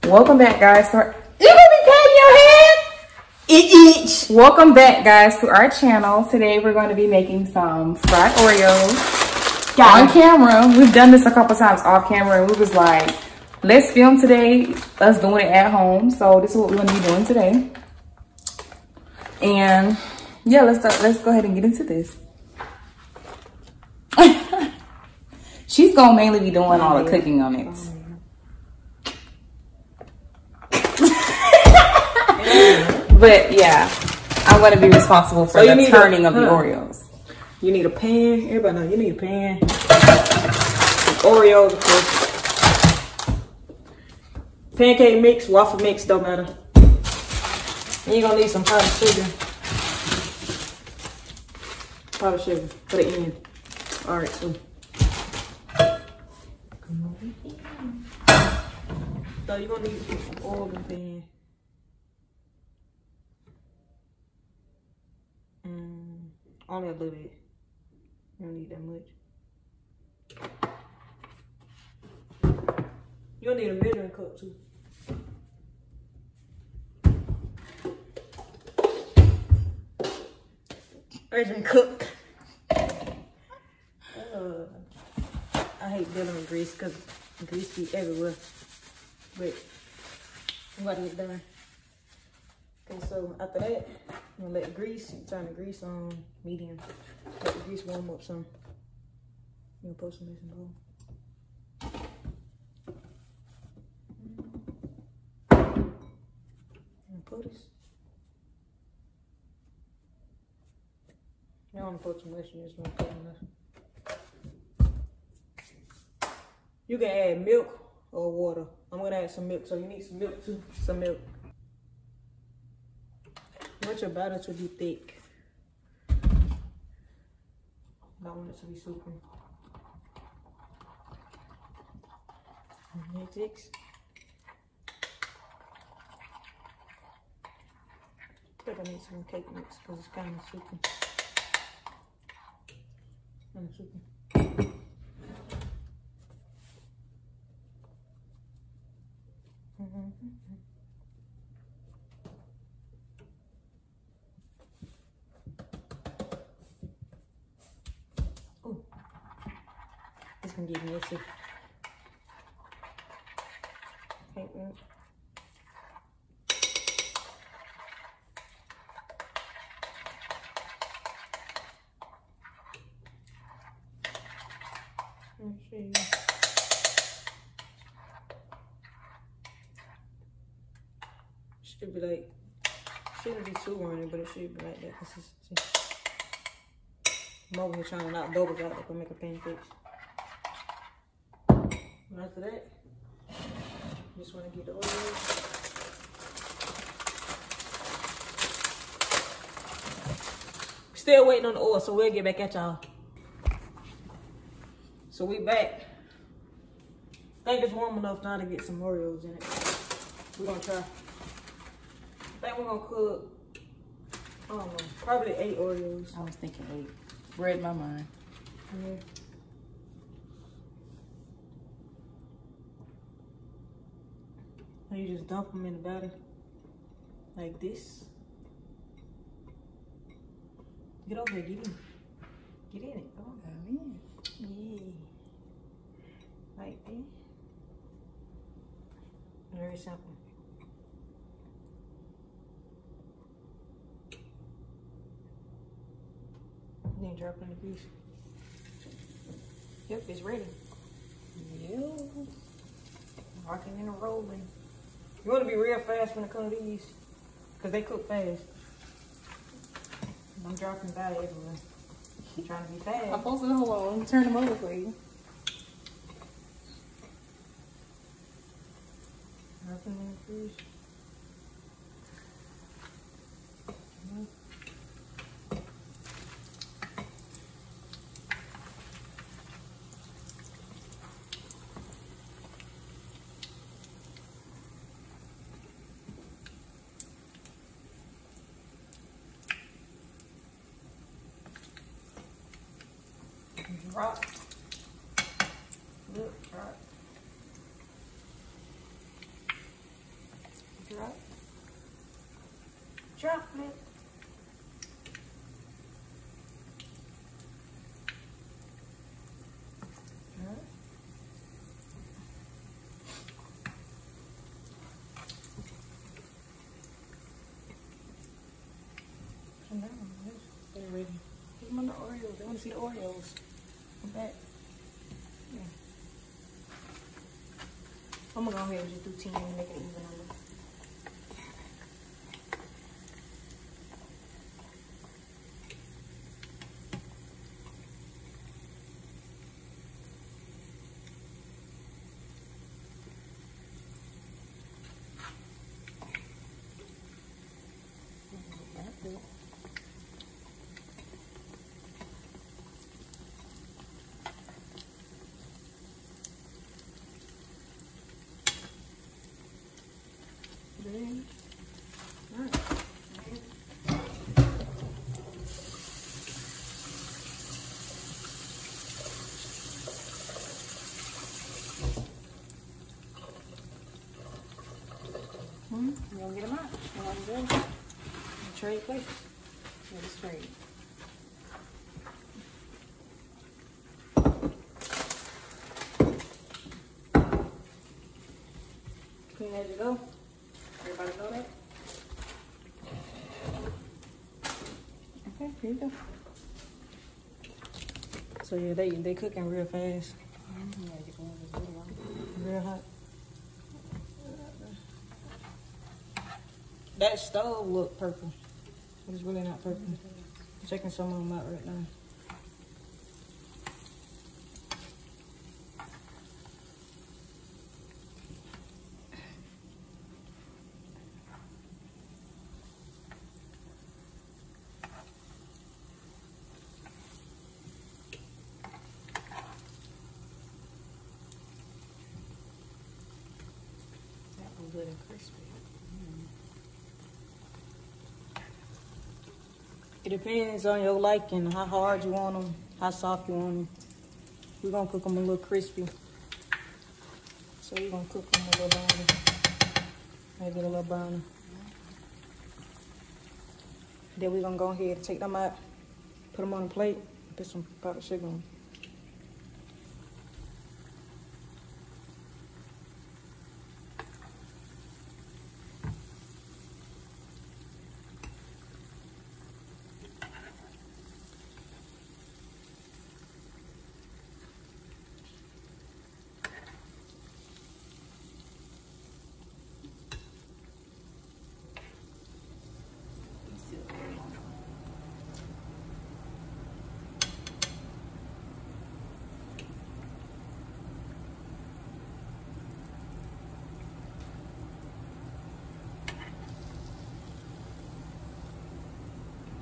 Welcome back, guys. You gonna be patting your head? Each. Welcome back, guys, to our channel. Today we're going to be making some fried Oreos on camera. We've done this a couple times off camera, and we was like, let's film today. Us doing it at home. So this is what we're going to be doing today. And yeah, let's go ahead and get into this. She's gonna mainly be doing all the cooking on it. But yeah, I'm gonna be responsible for the turning of the Oreos. You need a pan. Everybody know you need a pan. Oreos, of course. Pancake mix, waffle mix, don't matter. And you're gonna need some powdered sugar. Powdered sugar for the end. All right, so. Come over here. So you're gonna need some oil in the pan. Only a little bit. You don't need that much. You don't need a measuring cup too. Measuring cup. I hate dealing with grease because grease be everywhere. But I'm about to get done. Okay, so after that, I'm gonna let grease, turn the grease on medium. Let the grease warm up some. I'm gonna put some in this bowl. I'm gonna put this. You don't want to put too much, you just want to put enough. You can add milk or water. I'm gonna add some milk, so you need some milk too. Some milk. I want your batter to be thick. I don't want it to be super. Next. I think I need some cake mix because it's kind of soupy. Kind of soupy. Oh, this can get messy. Okay. Let's see. Should be like, shouldn't be too runny, but it should be like that consistency. I'm over here trying to knock bubbles out like I make a pancakes. And after that, just want to get the oil. Still waiting on the oil, so we'll get back at y'all. So we back. I think it's warm enough now to get some Oreos in it. We're gonna try. I think we're gonna cook, I don't know, probably 8 Oreos. I was thinking 8. Read my mind. Yeah. And you just dump them in the batter like this. Get over here, get in. Get in it. Go on. Yeah. Like this. Very simple. Then drop it in the grease. Yep, it's ready. Yeah. Rocking and rolling. You want to be real fast when it comes to these, because they cook fast. I'm dropping batter everywhere. I'm trying to be fast. I'm supposed to hold on. Turn them over for you. Dropping in the grease. Drop. Look, drop. Drop. Drop it. They're ready. Put them on the Oreos. They want to see the Oreos. Come back. Yeah. I'm gonna go ahead and just do 10 and make it even number. You gonna get them out. You want to do trade plates. Yeah, just trade. Clean as you go. Everybody know that? Okay, here you go. So yeah, they cooking real fast. Real hot. That stove look purple. It's really not purple. I'm checking some of them out right now. That was good and crispy. It depends on your liking, how hard you want them, how soft you want them. We're gonna cook them a little crispy. So we're gonna cook them a little brownie. Maybe a little brownie. Then we're gonna go ahead and take them out, put them on a plate, put some powdered sugar on them.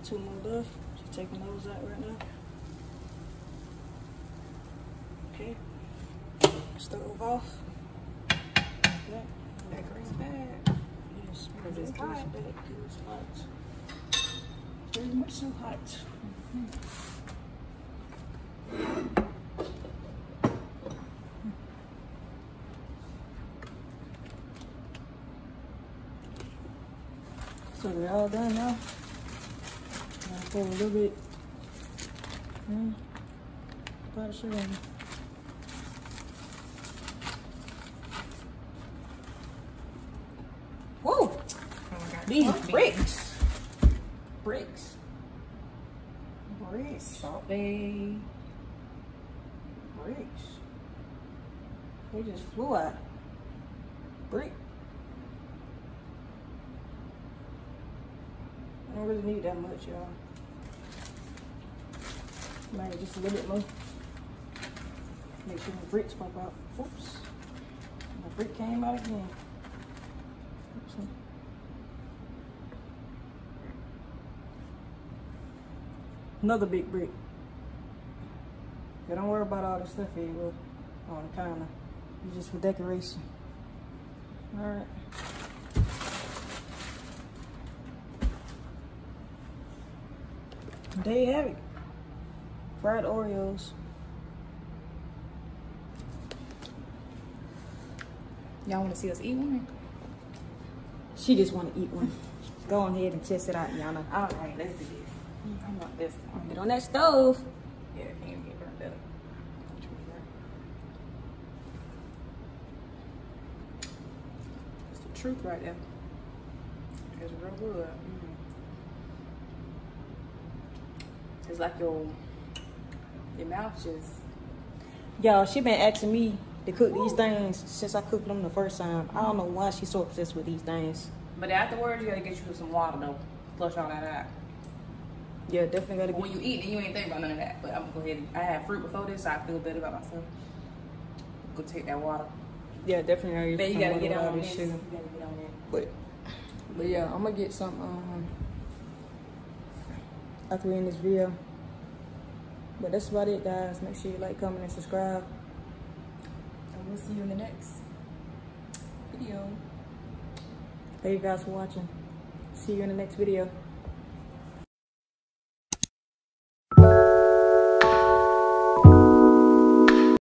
Two more left. Just taking those out right now. Okay. Stove off. That grease bad. Yes, because it's hot. It's hot. Very much so hot. So we're all done now. Pour a little bit. Powdered sugar on. Whoa! Oh my God. These bricks. Bricks. Salt Bay. Bricks. They just flew out. Brick. I don't really need that much, y'all. Maybe just a little bit more. Make sure the bricks pop out. Oops. The brick came out again. Oops. Another big brick. Yeah, don't worry about all the stuff here on the counter. It's just for decoration. Alright. There you have it. Fried Oreos. Y'all want to see us eat one? She just want to eat one. Go on ahead and test it out, Yana. All right, let's do this. I want this. Get on that stove. Yeah, it can't get burnt up. It's the truth right there. It's real good. It's like your mouth just. Y'all, she been asking me to cook these things since I cooked them the first time. I don't know why she's so obsessed with these things. But afterwards, you gotta get you some water though. Flush all that out. Yeah, definitely gotta But when you eat, then you ain't think about none of that. But I'm gonna go ahead and I had fruit before this, so I feel better about myself. Go take that water. Yeah, definitely. Then you gotta get on this. Sugar. You gotta get on it. But yeah, I'm gonna get some after we end this video. But that's about it, guys. Make sure you like, comment, and subscribe. And we'll see you in the next video. Thank you guys for watching. See you in the next video.